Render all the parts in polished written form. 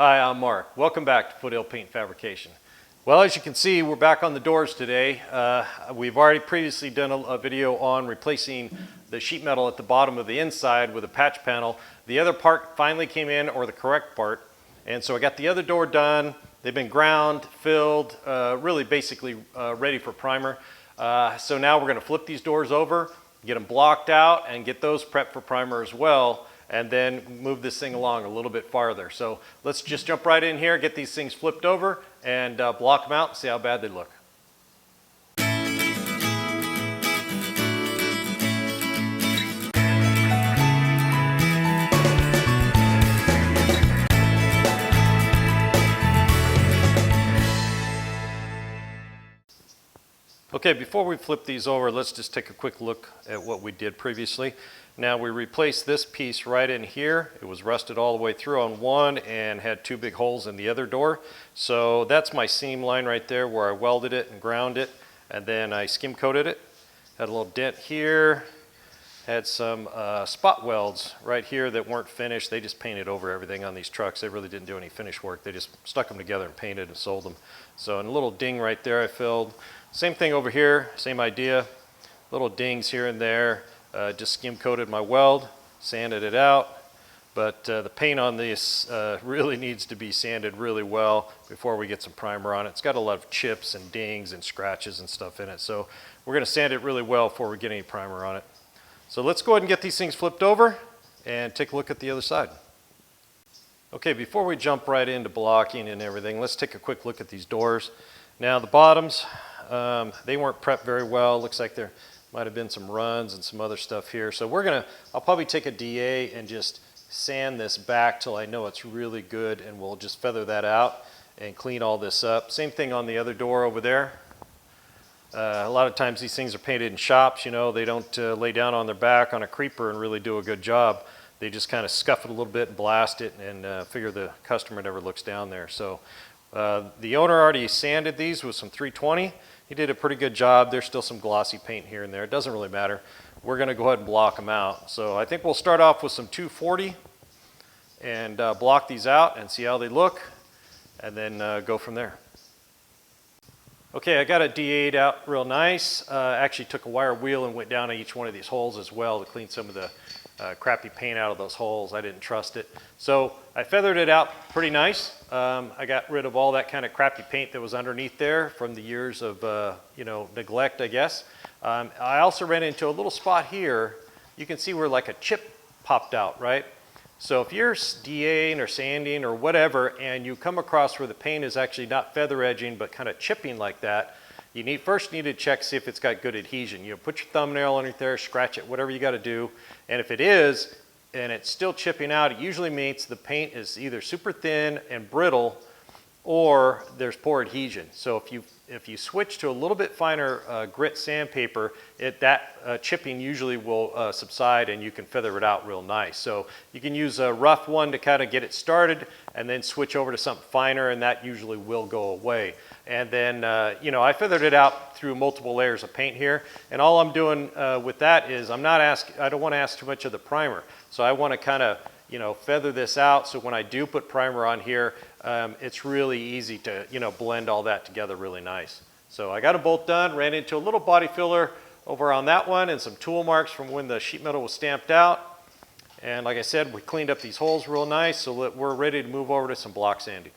Hi, I'm Mark. Welcome back to Foothill Paint Fabrication. Well, as you can see, we're back on the doors today. We've already previously done a video on replacing the sheet metal at the bottom of the inside with a patch panel. The other part finally came in, or the correct part, and so I got the other door done. They've been ground, filled, really basically ready for primer. So now we're going to flip these doors over, get them blocked out, and get those prepped for primer as well, and then move this thing along a little bit farther. So let's just jump right in here, get these things flipped over, and block them out and see how bad they look. Okay, before we flip these over, let's just take a quick look at what we did previously. Now we replaced this piece right in here. It was rusted all the way through on one and had two big holes in the other door. So that's my seam line right there where I welded it and ground it, and then I skim coated it. Had a little dent here. Had some spot welds right here that weren't finished. They just painted over everything on these trucks. They really didn't do any finish work. They just stuck them together and painted and sold them. So, and a little ding right there I filled. Same thing over here, same idea. Little dings here and there. Just skim coated my weld, sanded it out. But the paint on this really needs to be sanded really well before we get some primer on it. It's got a lot of chips and dings and scratches and stuff in it. So we're going to sand it really well before we get any primer on it. So let's go ahead and get these things flipped over and take a look at the other side. Okay, before we jump right into blocking and everything, let's take a quick look at these doors. Now the bottoms, they weren't prepped very well. Looks like there might have been some runs and some other stuff here. So I'll probably take a DA and just sand this back till I know it's really good, and we'll just feather that out and clean all this up. Same thing on the other door over there. A lot of times these things are painted in shops, you know, they don't lay down on their back on a creeper and really do a good job. They just kind of scuff it a little bit and blast it and figure the customer never looks down there. So the owner already sanded these with some 320. He did a pretty good job. There's still some glossy paint here and there. It doesn't really matter. We're going to go ahead and block them out. So I think we'll start off with some 240 and block these out and see how they look, and then go from there. Okay, I got it DA'd out real nice. Actually took a wire wheel and went down to each one of these holes as well to clean some of the crappy paint out of those holes. I didn't trust it. So I feathered it out pretty nice. I got rid of all that kind of crappy paint that was underneath there from the years of neglect, I guess. I also ran into a little spot here. You can see where like a chip popped out, right? So if you're DAing or sanding or whatever, and you come across where the paint is actually not feather edging but kind of chipping like that, you first need to check, see if it's got good adhesion. You know, put your thumbnail underneath there, scratch it, whatever you got to do. And if it is, and it's still chipping out, it usually means the paint is either super thin and brittle, or there's poor adhesion. So if you switch to a little bit finer grit sandpaper, that chipping usually will subside, and you can feather it out real nice. So you can use a rough one to kind of get it started, and then switch over to something finer, and that usually will go away. And then, I feathered it out through multiple layers of paint here, and all I'm doing with that is I don't want to ask too much of the primer. So I want to kind of, feather this out, so when I do put primer on here, it's really easy to, blend all that together really nice. So I got them both done, ran into a little body filler over on that one and some tool marks from when the sheet metal was stamped out. And like I said, we cleaned up these holes real nice, so that we're ready to move over to some block sanding.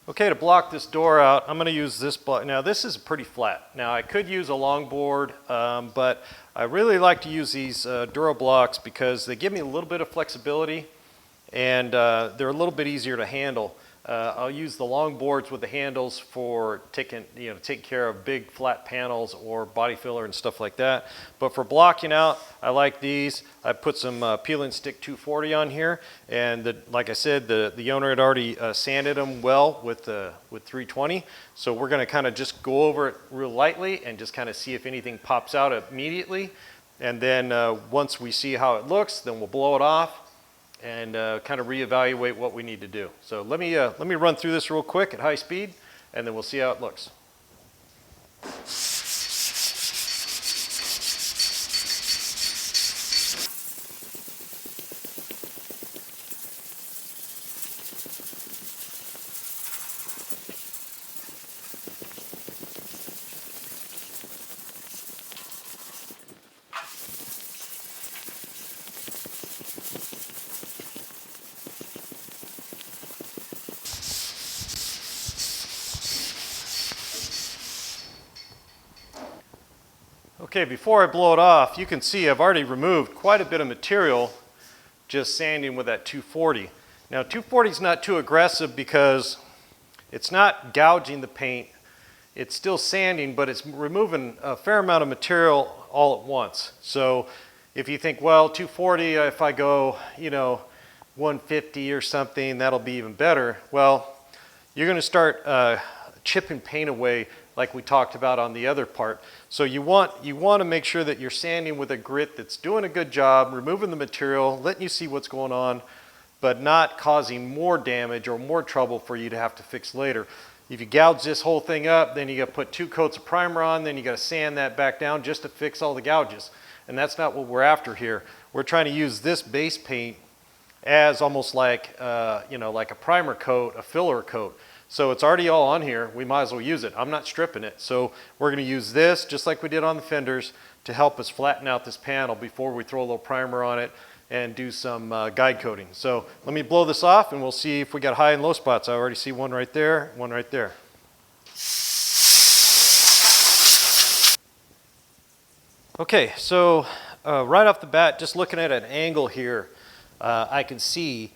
Okay, to block this door out, I'm going to use this block. Now this is pretty flat. Now I could use a long board, but I really like to use these Dura blocks because they give me a little bit of flexibility, and they're a little bit easier to handle. I'll use the long boards with the handles for taking care of big flat panels or body filler and stuff like that. But for blocking out, I like these. I put some peel and stick 240 on here, and like I said, the owner had already sanded them well with 320. So we're going to kind of just go over it real lightly and just kind of see if anything pops out immediately. And then once we see how it looks, then we'll blow it off and kind of reevaluate what we need to do. So let me run through this real quick at high speed, and then we'll see how it looks. Okay, before I blow it off, you can see I've already removed quite a bit of material just sanding with that 240. Now 240 is not too aggressive because it's not gouging the paint. It's still sanding, but it's removing a fair amount of material all at once. So if you think, well, 240, if I go, 150 or something, that'll be even better. Well, you're going to start chipping paint away like we talked about on the other part. So you want to make sure that you're sanding with a grit that's doing a good job, removing the material, letting you see what's going on, but not causing more damage or more trouble for you to have to fix later. If you gouge this whole thing up, then you got to put 2 coats of primer on, then you got to sand that back down just to fix all the gouges. And that's not what we're after here. We're trying to use this base paint as almost like, like a primer coat, a filler coat. So it's already all on here, we might as well use it. I'm not stripping it. So we're gonna use this, just like we did on the fenders, to help us flatten out this panel before we throw a little primer on it and do some guide coating. So let me blow this off and we'll see if we got high and low spots. I already see one right there, one right there. Okay, so right off the bat, just looking at an angle here, I can see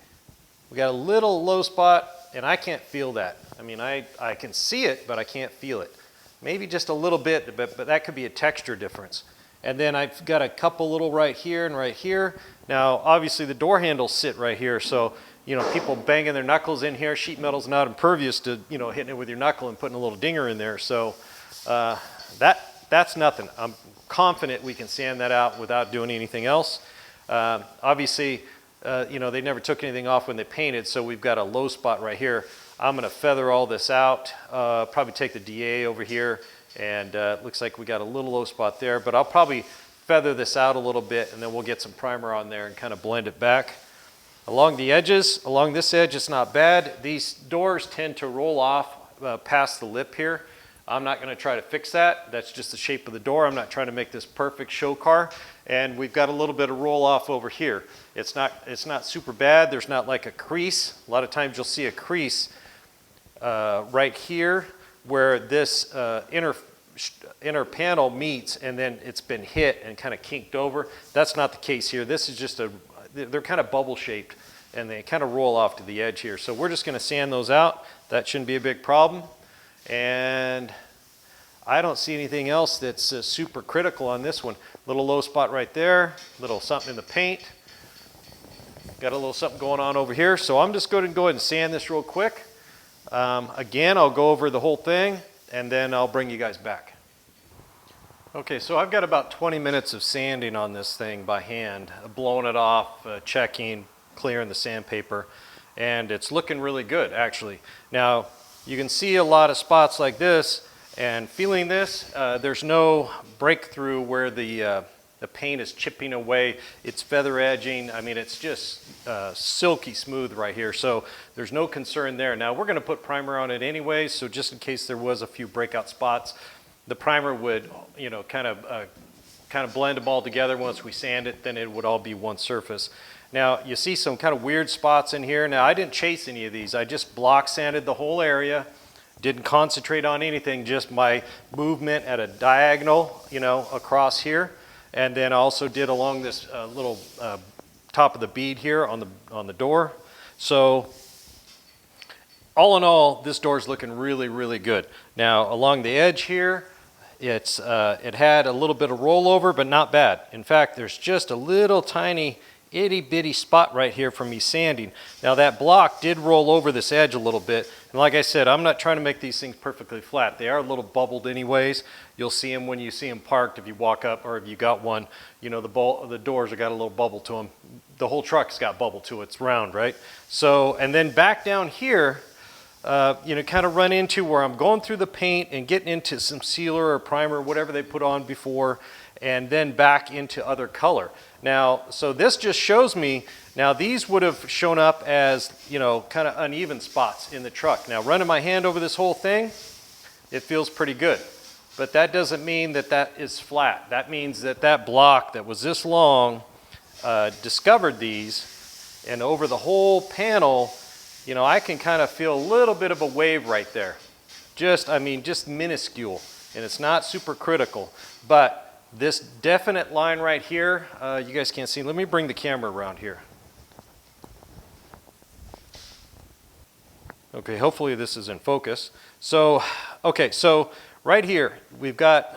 we got a little low spot and I can't feel that. I mean, I can see it, but I can't feel it. Maybe just a little bit, but that could be a texture difference. And then I've got a couple little right here and right here. Now, obviously the door handles sit right here, so, people banging their knuckles in here, sheet metal's not impervious to, hitting it with your knuckle and putting a little dinger in there. So that's nothing. I'm confident we can sand that out without doing anything else. Obviously, they never took anything off when they painted, so we've got a low spot right here. I'm going to feather all this out, probably take the DA over here, and it looks like we got a little low spot there, but I'll probably feather this out a little bit, and then we'll get some primer on there and kind of blend it back. Along the edges, along this edge, it's not bad. These doors tend to roll off past the lip here. I'm not going to try to fix that. That's just the shape of the door. I'm not trying to make this perfect show car. And we've got a little bit of roll off over here. It's not super bad. There's not like a crease. A lot of times you'll see a crease right here where this inner panel meets and then it's been hit and kind of kinked over. That's not the case here. This is just they're kind of bubble shaped and they kind of roll off to the edge here. So we're just going to sand those out. That shouldn't be a big problem. And I don't see anything else that's super critical on this one. Little low spot right there, little something in the paint. Got a little something going on over here. So I'm just going to go ahead and sand this real quick. Again, I'll go over the whole thing and then I'll bring you guys back. Okay, so I've got about 20 minutes of sanding on this thing by hand, blowing it off, checking, clearing the sandpaper, and it's looking really good actually. Now, you can see a lot of spots like this, and feeling this, there's no breakthrough where the paint is chipping away. It's feather edging. I mean, it's just silky smooth right here, so there's no concern there. Now, we're going to put primer on it anyway, so just in case there was a few breakout spots, the primer would, kind of blend them all together. Once we sand it, then it would all be one surface. Now, you see some kind of weird spots in here. Now, I didn't chase any of these. I just block sanded the whole area. Didn't concentrate on anything, just my movement at a diagonal, across here. And then I also did along this little top of the bead here on the door. So, all in all, this door is looking really, really good. Now, along the edge here, it had a little bit of rollover, but not bad. In fact, there's just a little tiny itty bitty spot right here from me sanding. Now that block did roll over this edge a little bit, and like I said, I'm not trying to make these things perfectly flat. They are a little bubbled anyways. You'll see them when you see them parked if you walk up, or if you got one, the doors have got a little bubble to them. The whole truck's got bubble to it. It's round, right? So, and then back down here, kind of run into where I'm going through the paint and getting into some sealer or primer, whatever they put on before, and then back into other color. Now, so this just shows me, now these would have shown up as, kind of uneven spots in the truck. Now, running my hand over this whole thing, it feels pretty good. But that doesn't mean that that is flat. That means that that block that was this long discovered these, and over the whole panel, I can kind of feel a little bit of a wave right there. Just minuscule, and it's not super critical. But This definite line right here, you guys can't see. Let me bring the camera around here. Okay, hopefully this is in focus. So, okay, so right here we've got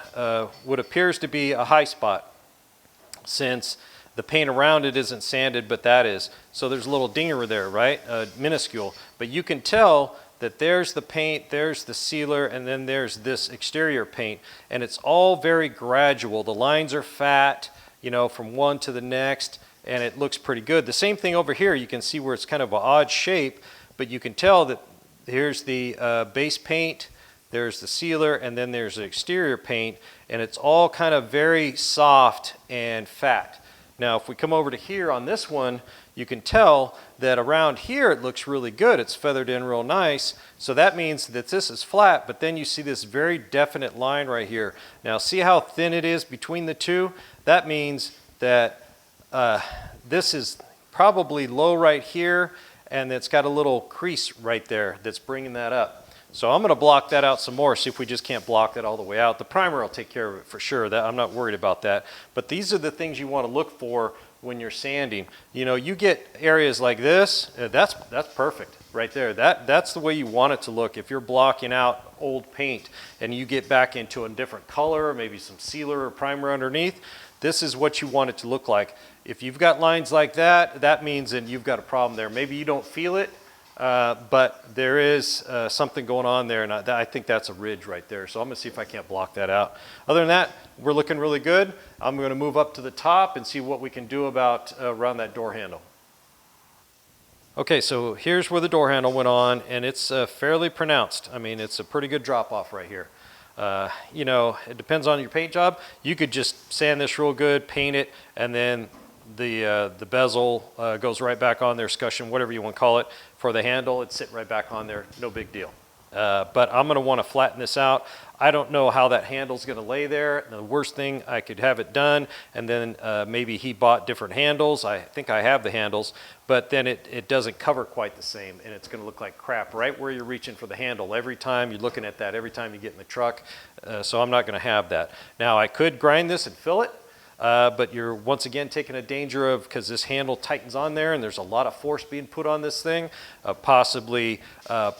what appears to be a high spot, since the paint around it isn't sanded, but that is. So there's a little dinger there, right? Minuscule. But you can tell that there's the paint, there's the sealer, and then there's this exterior paint. And it's all very gradual. The lines are fat, you know, from one to the next, and it looks pretty good. The same thing over here. You can see where it's kind of an odd shape, but you can tell that here's the base paint, there's the sealer, and then there's the exterior paint, and it's all kind of very soft and fat. Now, if we come over to here on this one, you can tell that around here it looks really good. It's feathered in real nice. So that means that this is flat, but then you see this very definite line right here. Now, see how thin it is between the two? That means that this is probably low right here, and it's got a little crease right there that's bringing that up. So I'm going to block that out some more, see if we just can't block that all the way out. The primer will take care of it for sure. I'm not worried about that. But these are the things you want to look for when you're sanding. You know, you get areas like this, that's perfect right there. That's the way you want it to look. If you're blocking out old paint and you get back into a different color, maybe some sealer or primer underneath, this is what you want it to look like. If you've got lines like that, that means that you've got a problem there. Maybe you don't feel it, but there is something going on there, and I think that's a ridge right there. So I'm going to see if I can't block that out. Other than that, we're looking really good. I'm going to move up to the top and see what we can do about around that door handle. Okay, so here's where the door handle went on, and it's fairly pronounced. I mean, it's a pretty good drop off right here. You know, it depends on your paint job. You could just sand this real good, paint it, and then the bezel goes right back on there, escutcheon, whatever you want to call it. For the handle, it's sitting right back on there, no big deal. But I'm going to want to flatten this out. I don't know how that handle's going to lay there. The worst thing, I could have it done, and then maybe he bought different handles. I think I have the handles, but then it doesn't cover quite the same, and it's going to look like crap right where you're reaching for the handle. Every time you're looking at that, every time you get in the truck, so I'm not going to have that. Now, I could grind this and fill it, but you're once again taking a danger of, because this handle tightens on there and there's a lot of force being put on this thing, possibly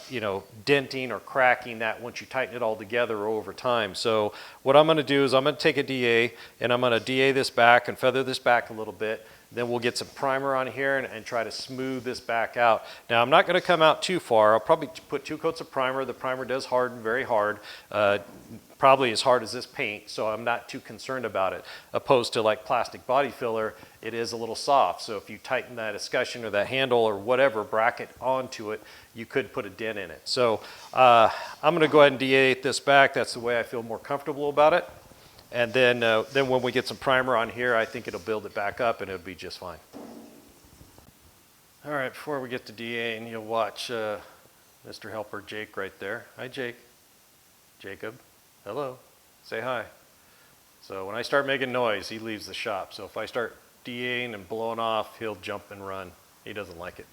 you know, denting or cracking that once you tighten it all together or over time. So what I'm going to do is I'm going to take a DA and I'm going to DA this back and feather this back a little bit. Then we'll get some primer on here and try to smooth this back out. Now, I'm not going to come out too far. I'll probably put 2 coats of primer. The primer does harden very hard, probably as hard as this paint, so I'm not too concerned about it. Opposed to like plastic body filler, it is a little soft. So if you tighten that escutcheon or that handle or whatever bracket onto it, you could put a dent in it. So I'm going to go ahead and DA this back. That's the way I feel more comfortable about it. And then when we get some primer on here, I think it'll build it back up and it'll be just fine. All right, before we get to DA, and you'll watch Mr. Helper Jake right there. Hi, Jake. Jacob. Hello. Say hi. So when I start making noise, he leaves the shop. So if I start DAing and blowing off, he'll jump and run. He doesn't like it.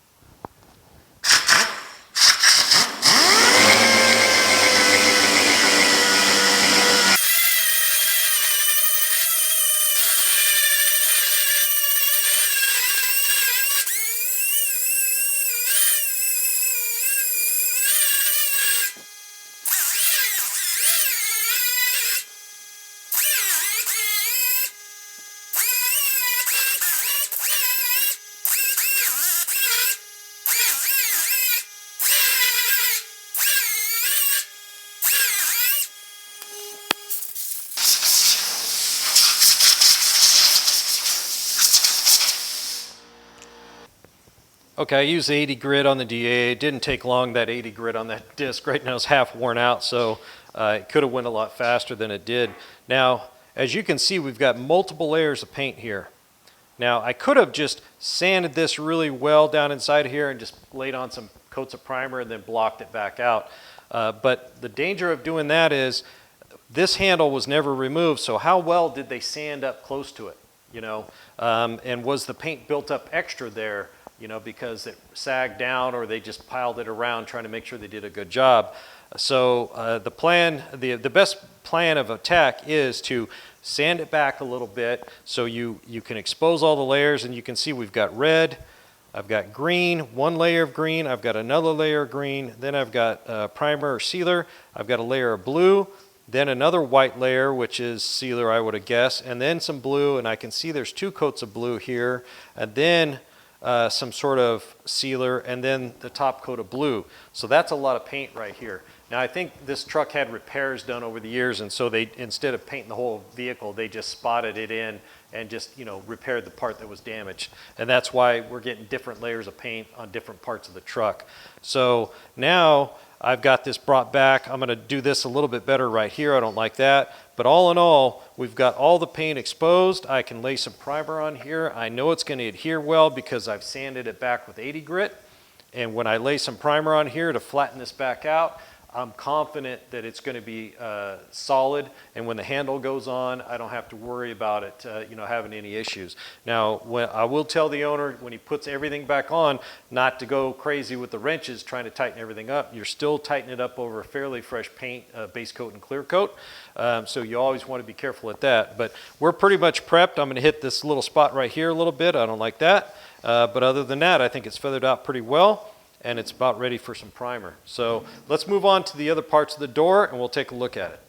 Okay, I used the 80 grit on the DA. It didn't take long, that 80 grit on that disc. Right now it's half worn out, so it could have went a lot faster than it did. Now, as you can see, we've got multiple layers of paint here. Now, I could have just sanded this really well down inside here and just laid on some coats of primer and then blocked it back out. But the danger of doing that is this handle was never removed, so how well did they sand up close to it? You know, and was the paint built up extra there? You know, because it sagged down or they just piled it around trying to make sure they did a good job. So the best plan of attack is to sand it back a little bit so you can expose all the layers, and you can see we've got red, I've got green, one layer of green, I've got another layer of green, then I've got primer or sealer, I've got a layer of blue, then another white layer, which is sealer I would have guessed, and then some blue, and I can see there's 2 coats of blue here, and then some sort of sealer, and then the top coat of blue. So that's a lot of paint right here. Now I think this truck had repairs done over the years, and so they, instead of painting the whole vehicle, they just spotted it in and just, you know, repaired the part that was damaged. And that's why we're getting different layers of paint on different parts of the truck. So now I've got this brought back. I'm going to do this a little bit better right here. I don't like that. But all in all, we've got all the paint exposed. I can lay some primer on here. I know it's going to adhere well because I've sanded it back with 80 grit. And when I lay some primer on here to flatten this back out, I'm confident that it's going to be solid, and when the handle goes on, I don't have to worry about it, you know, having any issues. Now, I will tell the owner when he puts everything back on not to go crazy with the wrenches trying to tighten everything up. You're still tightening it up over a fairly fresh paint, base coat and clear coat, so you always want to be careful at that. But we're pretty much prepped. I'm going to hit this little spot right here a little bit. I don't like that, but other than that, I think it's feathered out pretty well, and it's about ready for some primer. So let's move on to the other parts of the door and we'll take a look at it.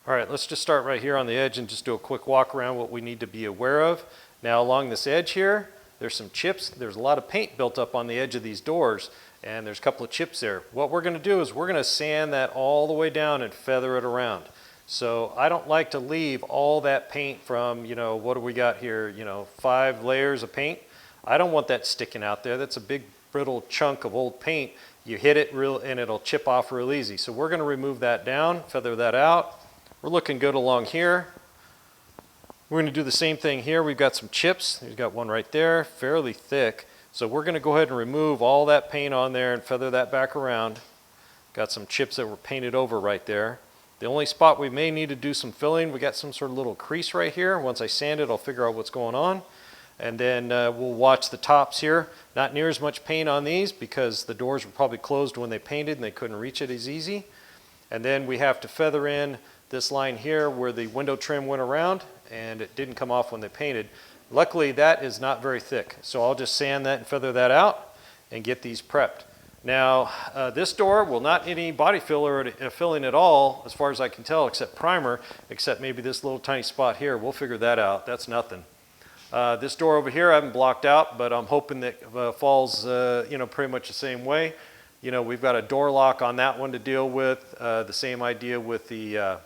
All right, let's just start right here on the edge and just do a quick walk around what we need to be aware of. Now along this edge here, there's some chips. There's a lot of paint built up on the edge of these doors, and there's a couple of chips there. What we're gonna do is we're gonna sand that all the way down and feather it around. So I don't like to leave all that paint from, you know, what do we got here, you know, 5 layers of paint. I don't want that sticking out there. That's a big brittle chunk of old paint. You hit it real and it'll chip off real easy. So we're going to remove that down, feather that out. We're looking good along here. We're going to do the same thing here. We've got some chips. We've got one right there, fairly thick. So we're going to go ahead and remove all that paint on there and feather that back around. Got some chips that were painted over right there. The only spot we may need to do some filling, we got some sort of little crease right here. Once I sand it, I'll figure out what's going on. And then we'll watch the tops here. Not near as much paint on these because the doors were probably closed when they painted and they couldn't reach it as easy. And then we have to feather in this line here where the window trim went around and it didn't come off when they painted. Luckily that is not very thick, so I'll just sand that and feather that out and get these prepped. Now this door will not need any body filling at all as far as I can tell, except primer, except maybe this little tiny spot here. We'll figure that out. That's nothing. This door over here I haven't blocked out, but I'm hoping that falls you know, pretty much the same way. You know, we've got a door lock on that one to deal with. The same idea with the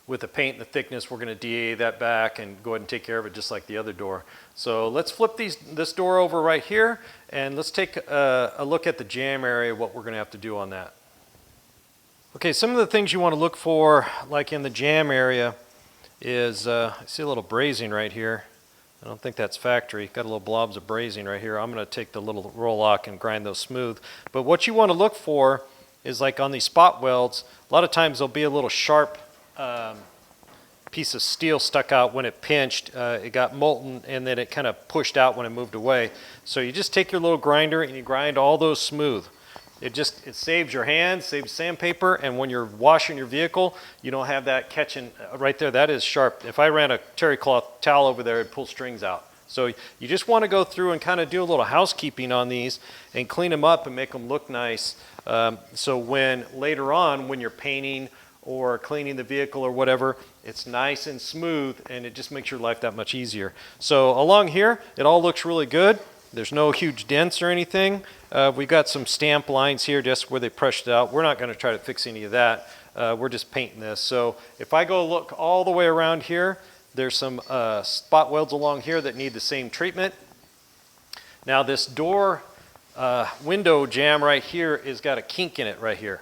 paint and the thickness. We're going to DA that back and go ahead and take care of it just like the other door. So let's flip this door over right here and let's take a look at the jamb area, what we're going to have to do on that. Okay, some of the things you want to look for, like in the jamb area, is I see a little brazing right here. I don't think that's factory. Got a little blobs of brazing right here. I'm going to take the little roll lock and grind those smooth. But what you want to look for is, like on these spot welds, a lot of times there'll be a little sharp piece of steel stuck out when it pinched. It got molten and then it kind of pushed out when it moved away. So you just take your little grinder and you grind all those smooth. It saves your hands, saves sandpaper, and when you're washing your vehicle, you don't have that catching right there. That is sharp. If I ran a terry cloth towel over there, it'd pull strings out. So you just want to go through and kind of do a little housekeeping on these and clean them up and make them look nice. So when later on, when you're painting or cleaning the vehicle or whatever, it's nice and smooth and it just makes your life that much easier. So along here, it all looks really good. There's no huge dents or anything. We've got some stamp lines here just where they pressed it out. We're not going to try to fix any of that. We're just painting this. So if I go look all the way around here, there's some spot welds along here that need the same treatment. Now this door window jamb right here has got a kink in it right here.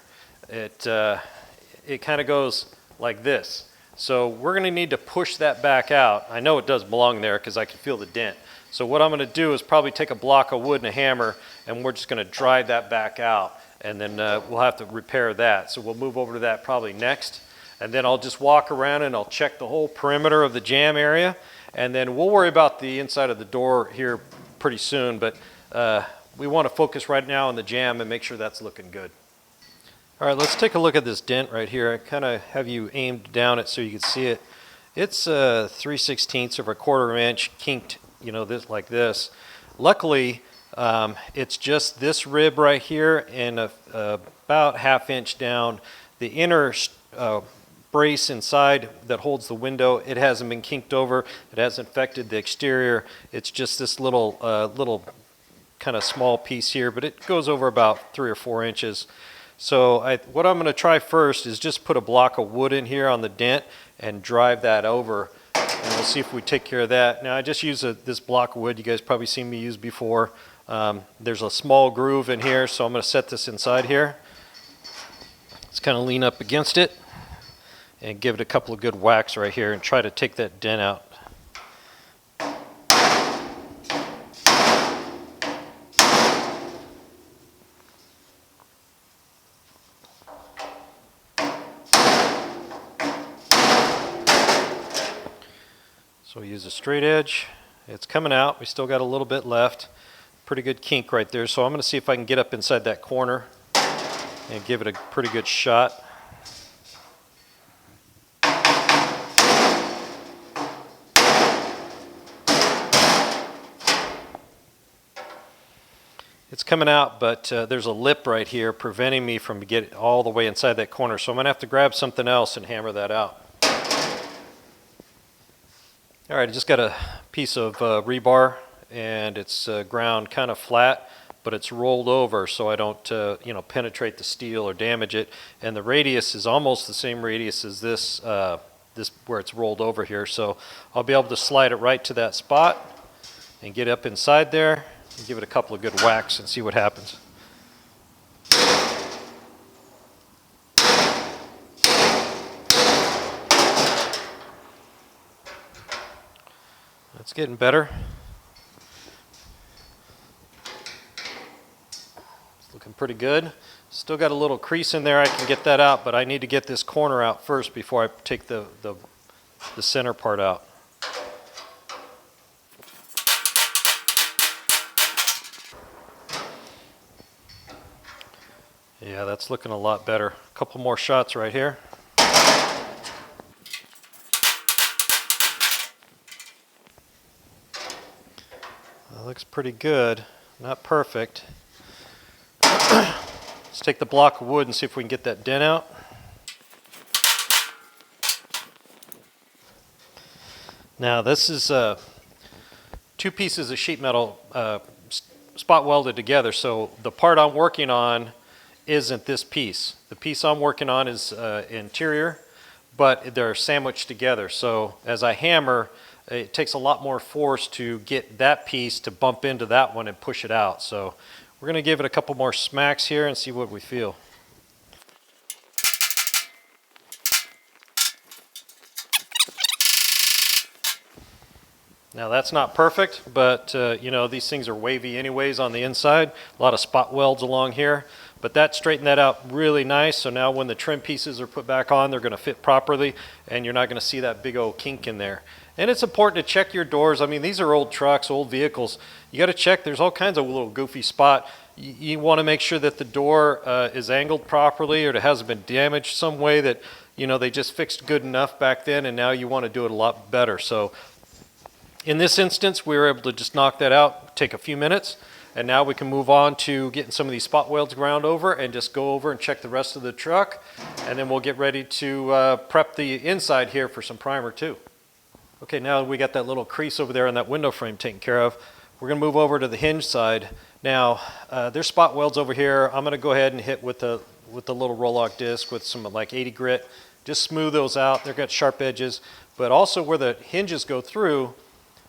It kind of goes like this. So we're going to need to push that back out. I know it does belong there because I can feel the dent. So what I'm going to do is probably take a block of wood and a hammer, and we're just going to drive that back out, and then we'll have to repair that. So we'll move over to that probably next, and then I'll just walk around and I'll check the whole perimeter of the jamb area, and then we'll worry about the inside of the door here pretty soon, but we want to focus right now on the jamb and make sure that's looking good. All right, let's take a look at this dent right here. I kind of have you aimed down it so you can see it. It's 3/16 of a quarter inch kinked, this like this. Luckily, it's just this rib right here and about ½ inch down. The inner brace inside that holds the window, it hasn't been kinked over. It hasn't affected the exterior. It's just this little kind of small piece here, but it goes over about 3 or 4 inches. So what I'm going to try first is just put a block of wood in here on the dent and drive that over, and we'll see if we take care of that. Now I just use this block of wood you guys probably seen me use before. There's a small groove in here, so I'm going to set this inside here. Let's kind of lean up against it and give it a couple of good whacks right here and try to take that dent out. So we use a straight edge. It's coming out. We still got a little bit left. Pretty good kink right there. So I'm going to see if I can get up inside that corner and give it a pretty good shot. It's coming out, but there's a lip right here preventing me from getting all the way inside that corner. So I'm going to have to grab something else and hammer that out. All right, I just got a piece of rebar, and it's ground kind of flat, but it's rolled over so I don't penetrate the steel or damage it. And the radius is almost the same radius as this where it's rolled over here. So I'll be able to slide it right to that spot and get up inside there and give it a couple of good whacks and see what happens. It's getting better. It's looking pretty good. Still got a little crease in there. I can get that out, but I need to get this corner out first before I take the center part out. Yeah, that's looking a lot better. A couple more shots right here. That looks pretty good. Not perfect. Let's take the block of wood and see if we can get that dent out. Now this is 2 pieces of sheet metal spot welded together. So the part I'm working on isn't this piece. The piece I'm working on is interior, but they're sandwiched together. So as I hammer, it takes a lot more force to get that piece to bump into that one and push it out. So we're going to give it a couple more smacks here and see what we feel. Now that's not perfect, but these things are wavy anyways on the inside. A lot of spot welds along here, but that straightened that out really nice. So now when the trim pieces are put back on, they're going to fit properly, and you're not going to see that big old kink in there. And it's important to check your doors. I mean, these are old trucks, old vehicles. You got to check. There's all kinds of little goofy spot. You want to make sure that the door is angled properly, or it hasn't been damaged some way that they just fixed good enough back then, and now you want to do it a lot better. So in this instance, we were able to just knock that out, take a few minutes, and now we can move on to getting some of these spot welds ground over and just go over and check the rest of the truck, and then we'll get ready to prep the inside here for some primer too. Okay, now we got that little crease over there on that window frame taken care of. We're going to move over to the hinge side. Now, there's spot welds over here. I'm going to go ahead and hit with the little roll-lock disc with some like 80 grit. Just smooth those out. They've got sharp edges, but also where the hinges go through,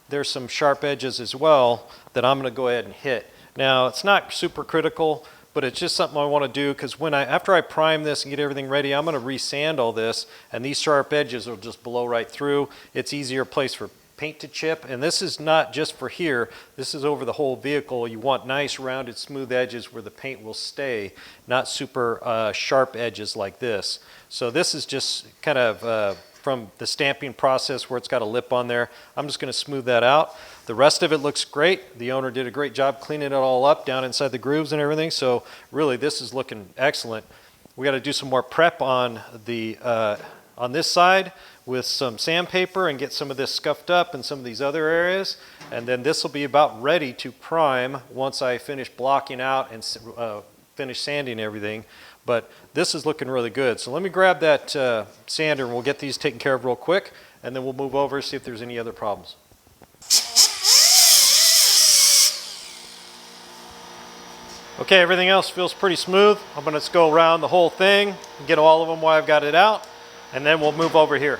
there's some sharp edges as well that I'm going to go ahead and hit. Now, it's not super critical, but it's just something I want to do because after I prime this and get everything ready, I'm going to resand all this, and these sharp edges will just blow right through. It's easier place for paint to chip, and this is not just for here. This is over the whole vehicle. You want nice, rounded, smooth edges where the paint will stay, not super sharp edges like this. So this is just kind of from the stamping process where it's got a lip on there. I'm just going to smooth that out. The rest of it looks great. The owner did a great job cleaning it all up down inside the grooves and everything. So really this is looking excellent. We got to do some more prep on this side with some sandpaper and get some of this scuffed up in some of these other areas. And then this will be about ready to prime once I finish blocking out and finish sanding everything. But this is looking really good. So let me grab that sander and we'll get these taken care of real quick, and then we'll move over and see if there's any other problems. Okay, everything else feels pretty smooth. I'm going to go around the whole thing and get all of them while I've got it out, and then we'll move over here.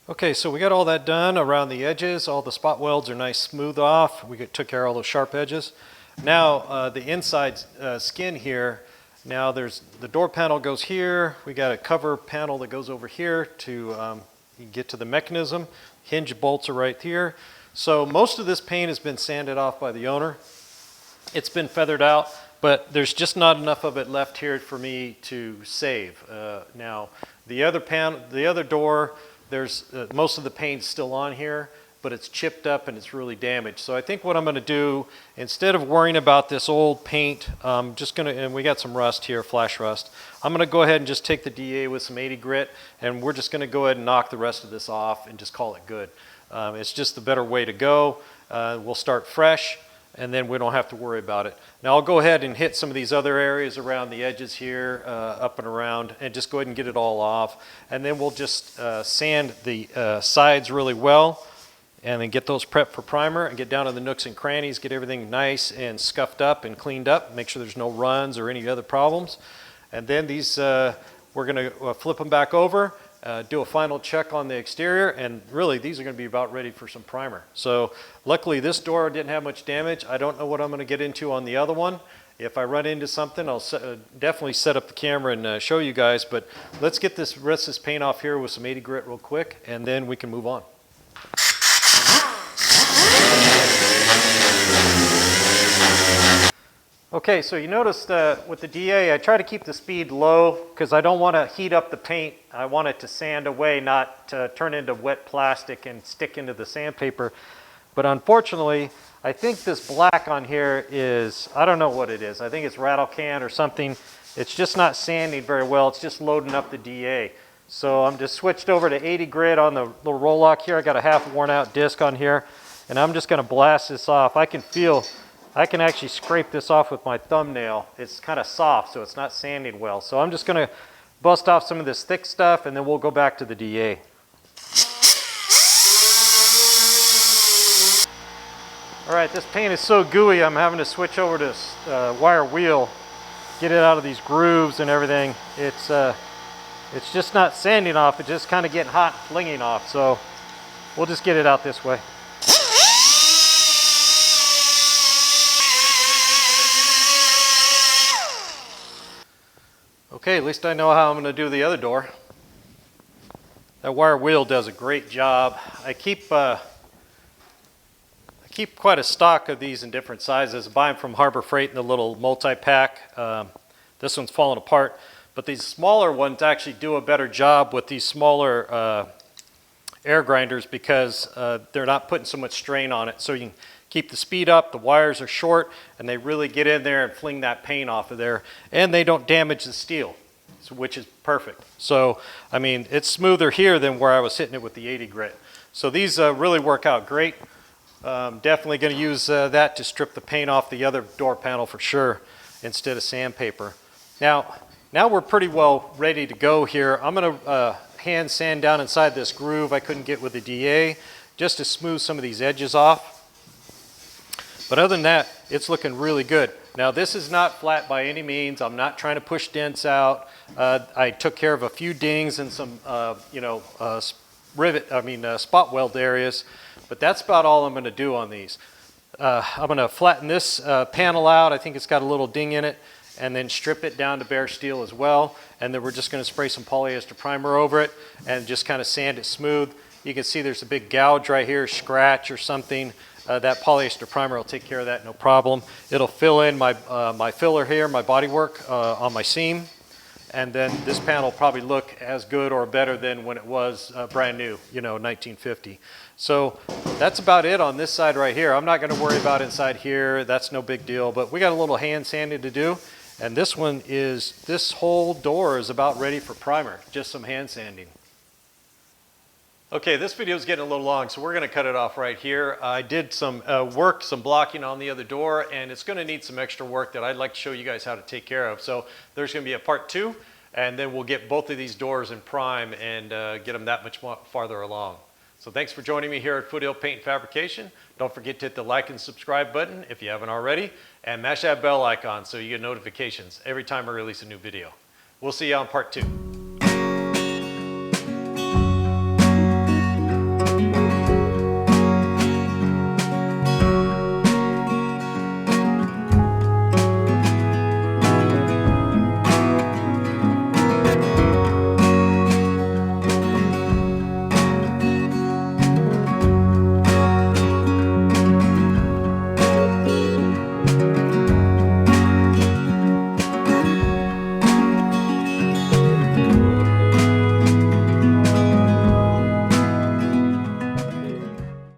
Okay, so we got all that done around the edges. All the spot welds are nice smooth off. We took care of all those sharp edges. Now the inside skin here, now there's the door panel goes here. We got a cover panel that goes over here to get to the mechanism. Hinge bolts are right here. So most of this paint has been sanded off by the owner. It's been feathered out, but there's just not enough of it left here for me to save. Now the other door, there's most of the paint's still on here, but it's chipped up and it's really damaged. So I think what I'm going to do, instead of worrying about this old paint, just going to, and we got some rust here, flash rust, I'm going to go ahead and just take the DA with some 80 grit, and we're just going to go ahead and knock the rest of this off and just call it good. It's just the better way to go. We'll start fresh, and then we don't have to worry about it. Now I'll go ahead and hit some of these other areas around the edges here, up and around, and just go ahead and get it all off. And then we'll just sand the sides really well, and then get those prepped for primer, and get down to the nooks and crannies, get everything nice and scuffed up and cleaned up, make sure there's no runs or any other problems. And then these, we're gonna flip them back over, do a final check on the exterior, and really these are going to be about ready for some primer. So luckily this door didn't have much damage. I don't know what I'm going to get into on the other one. If I run into something, I'll definitely set up the camera and show you guys, but let's get this rest of this paint off here with some 80 grit real quick, and then we can move on. Okay, so you noticed with the DA, I try to keep the speed low because I don't want to heat up the paint. I want it to sand away, not to turn into wet plastic and stick into the sandpaper. But unfortunately, I think this black on here is, I don't know what it is. I think it's rattle can or something. It's just not sanding very well. It's just loading up the DA. So I'm just switched over to 80 grit on the little roll lock here. I got a half worn out disc on here, and I'm just going to blast this off. I can actually scrape this off with my thumbnail. It's kind of soft, so it's not sanding well. So I'm just going to bust off some of this thick stuff, and then we'll go back to the DA. All right, this paint is so gooey, I'm having to switch over to wire wheel, get it out of these grooves and everything. It's just not sanding off. It's just kind of getting hot, flinging off. So we'll just get it out this way. Okay, at least I know how I'm going to do the other door. That wire wheel does a great job. I keep quite a stock of these in different sizes. I buy them from Harbor Freight in the little multi-pack. This one's falling apart, but these smaller ones actually do a better job with these smaller air grinders because they're not putting so much strain on it. So you can keep the speed up, the wires are short, and they really get in there and fling that paint off of there, and they don't damage the steel, which is perfect. So, I mean, it's smoother here than where I was hitting it with the 80 grit. So these really work out great. Definitely going to use that to strip the paint off the other door panel for sure, instead of sandpaper. Now we're pretty well ready to go here. I'm going to hand sand down inside this groove I couldn't get with the DA, just to smooth some of these edges off. But other than that, it's looking really good. Now this is not flat by any means. I'm not trying to push dents out. I took care of a few dings and some, spot weld areas. But that's about all I'm going to do on these. I'm going to flatten this panel out. I think it's got a little ding in it, and then strip it down to bare steel as well. And then we're just going to spray some polyester primer over it and just kind of sand it smooth. You can see there's a big gouge right here, scratch or something. That polyester primer will take care of that, no problem. It'll fill in my, my filler here, my bodywork on my seam. And then this panel will probably look as good or better than when it was brand new, 1950. So that's about it on this side right here. I'm not going to worry about inside here. That's no big deal. But we got a little hand sanding to do. And this one is, this whole door is about ready for primer, just some hand sanding. Okay, this video is getting a little long, so we're going to cut it off right here. I did some work, some blocking on the other door, and it's going to need some extra work that I'd like to show you guys how to take care of. So there's going to be a part 2, and then we'll get both of these doors in prime and get them that much farther along. So thanks for joining me here at Foothill Paint and Fabrication. Don't forget to hit the like and subscribe button if you haven't already, and mash that bell icon so you get notifications every time I release a new video. We'll see you on part 2.